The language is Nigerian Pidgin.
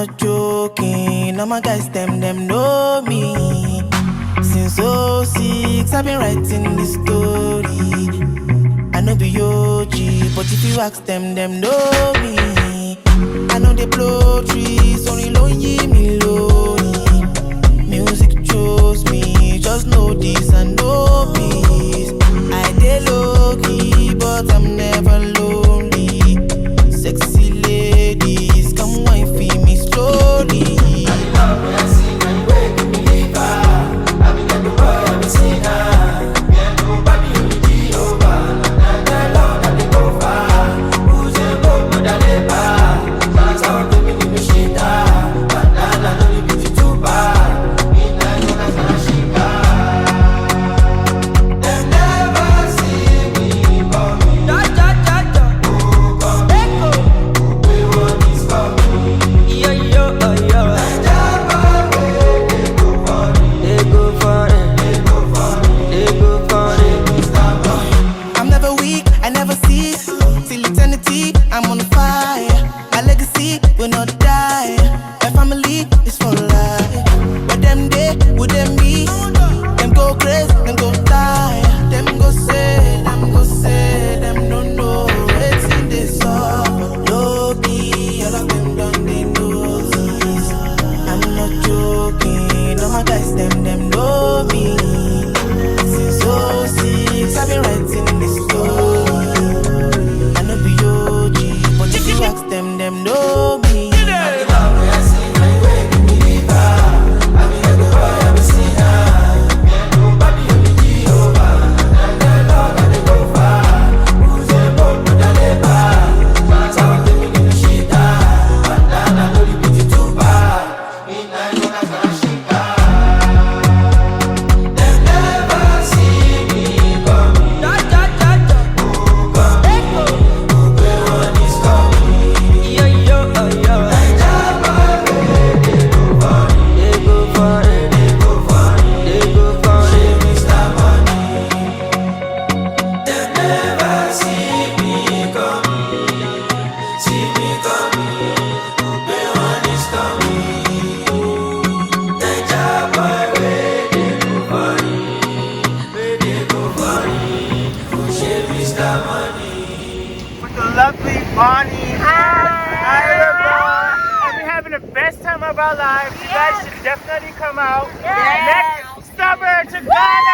not joking. All my guys, them know me. Since '06, I've been writing this story. I know be OG, but if you ask them know me. I know they blow trees, only low me lonely. Music chose me, just know this and know peace. I dey low key, but I'm never lonely. Sexy ladies, come wine for me slowly. I'm on fire, my legacy will not die. My family is for life. But them day, would them be? Them go crazy, them go die. Them go say, them don't know. It's in this song. Low key, all of them done, they know this. I'm not joking, all my guys, them know me. Since '06, I've been writing this story. Ask them know me. With the lovely Bonnie. Hi everyone. And we're having the best time of our lives. You guys should definitely come out. Next summer to Ghana.